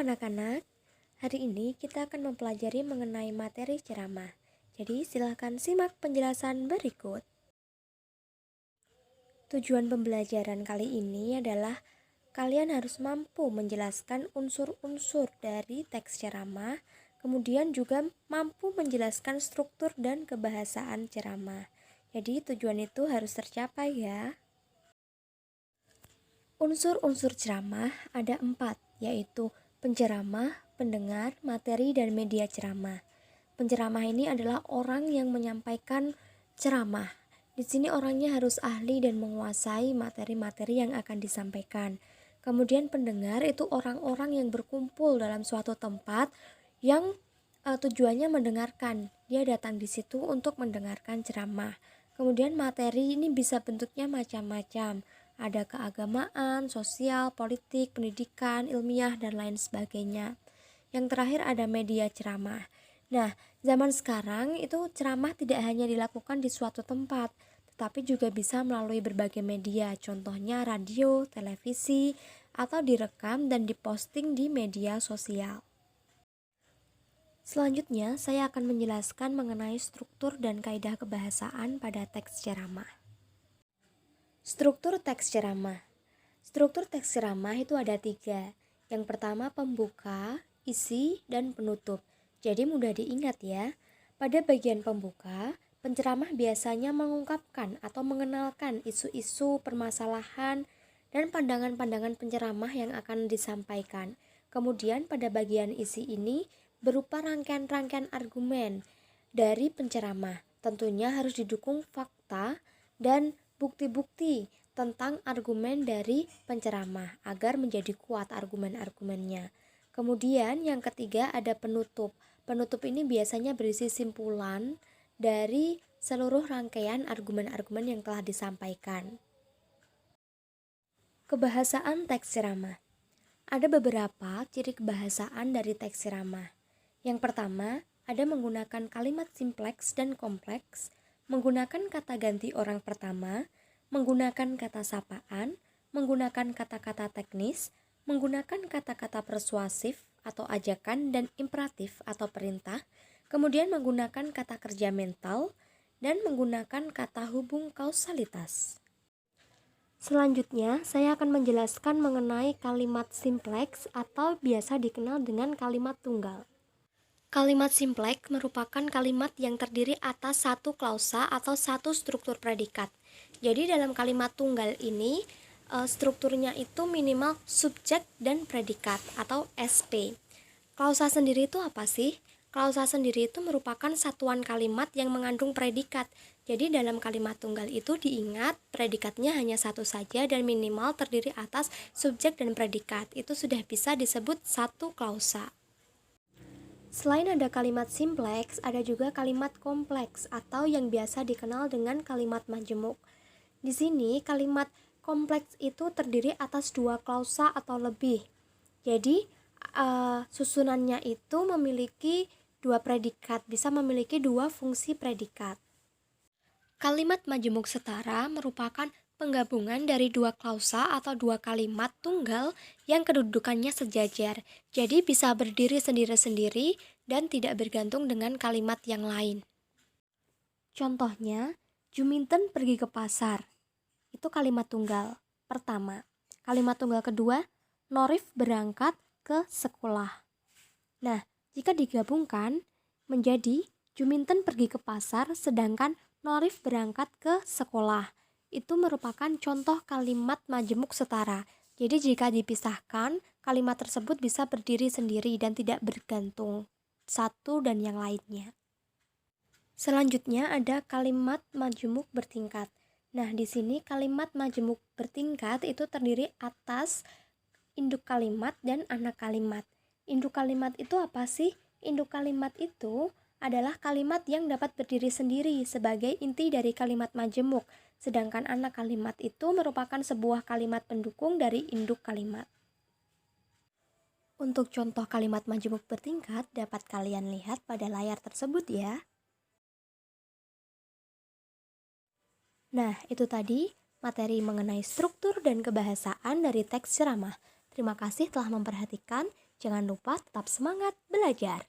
anak-anak, hari ini kita akan mempelajari mengenai materi ceramah. Jadi silakan simak penjelasan berikut. Tujuan pembelajaran kali ini adalah kalian harus mampu menjelaskan unsur-unsur dari teks ceramah, kemudian juga mampu menjelaskan struktur dan kebahasaan ceramah. Jadi tujuan itu harus tercapai ya. Unsur-unsur ceramah ada 4, yaitu penceramah, pendengar, materi, dan media ceramah. Penceramah ini adalah orang yang menyampaikan ceramah. Di sini orangnya harus ahli dan menguasai materi-materi yang akan disampaikan. Kemudian pendengar itu orang-orang yang berkumpul dalam suatu tempat yang tujuannya mendengarkan. Dia datang di situ untuk mendengarkan ceramah. Kemudian materi ini bisa bentuknya macam-macam. Ada keagamaan, sosial, politik, pendidikan, ilmiah, dan lain sebagainya. Yang terakhir ada media ceramah. Nah, zaman sekarang itu ceramah tidak hanya dilakukan di suatu tempat, tetapi juga bisa melalui berbagai media, contohnya radio, televisi, atau direkam dan diposting di media sosial. Selanjutnya, saya akan menjelaskan mengenai struktur dan kaidah kebahasaan pada teks ceramah. Struktur teks ceramah. Struktur teks ceramah itu ada 3. Yang pertama pembuka, isi, dan penutup. Jadi mudah diingat ya. Pada bagian pembuka, penceramah biasanya mengungkapkan atau mengenalkan isu-isu, permasalahan, dan pandangan-pandangan penceramah yang akan disampaikan. Kemudian pada bagian isi ini berupa rangkaian-rangkaian argumen dari penceramah. Tentunya harus didukung fakta dan bukti-bukti tentang argumen dari penceramah agar menjadi kuat argumen-argumennya. Kemudian yang ketiga ada penutup. Penutup ini biasanya berisi simpulan dari seluruh rangkaian argumen-argumen yang telah disampaikan. Kebahasaan teks ceramah. Ada beberapa ciri kebahasaan dari teks ceramah. Yang pertama, ada menggunakan kalimat simpleks dan kompleks, menggunakan kata ganti orang pertama, menggunakan kata sapaan, menggunakan kata-kata teknis, menggunakan kata-kata persuasif atau ajakan dan imperatif atau perintah, kemudian menggunakan kata kerja mental, dan menggunakan kata hubung kausalitas. Selanjutnya, saya akan menjelaskan mengenai kalimat simpleks atau biasa dikenal dengan kalimat tunggal. Kalimat simpleks merupakan kalimat yang terdiri atas satu klausa atau satu struktur predikat. Jadi dalam kalimat tunggal ini, strukturnya itu minimal subjek dan predikat atau SP. Klausa sendiri itu apa sih? Klausa sendiri itu merupakan satuan kalimat yang mengandung predikat. Jadi dalam kalimat tunggal itu diingat predikatnya hanya satu saja dan minimal terdiri atas subjek dan predikat. Itu sudah bisa disebut satu klausa. Selain ada kalimat simpleks, ada juga kalimat kompleks atau yang biasa dikenal dengan kalimat majemuk. Di sini kalimat kompleks itu terdiri atas 2 klausa atau lebih. Jadi susunannya itu memiliki 2 predikat, bisa memiliki 2 fungsi predikat. Kalimat majemuk setara merupakan penggabungan dari 2 klausa atau 2 kalimat tunggal yang kedudukannya sejajar. Jadi bisa berdiri sendiri-sendiri dan tidak bergantung dengan kalimat yang lain. Contohnya, Juminten pergi ke pasar. Itu kalimat tunggal pertama. Kalimat tunggal kedua, Norif berangkat ke sekolah. Nah, jika digabungkan menjadi Juminten pergi ke pasar sedangkan Norif berangkat ke sekolah. Itu merupakan contoh kalimat majemuk setara. Jadi jika dipisahkan, kalimat tersebut bisa berdiri sendiri dan tidak bergantung satu dan yang lainnya. Selanjutnya ada kalimat majemuk bertingkat. Nah, di sini kalimat majemuk bertingkat itu terdiri atas induk kalimat dan anak kalimat. Induk kalimat itu apa sih? Induk kalimat itu adalah kalimat yang dapat berdiri sendiri sebagai inti dari kalimat majemuk, sedangkan anak kalimat itu merupakan sebuah kalimat pendukung dari induk kalimat. Untuk contoh kalimat majemuk bertingkat dapat kalian lihat pada layar tersebut ya. Nah, itu tadi materi mengenai struktur dan kebahasaan dari teks ceramah. Terima kasih telah memperhatikan. Jangan lupa tetap semangat belajar.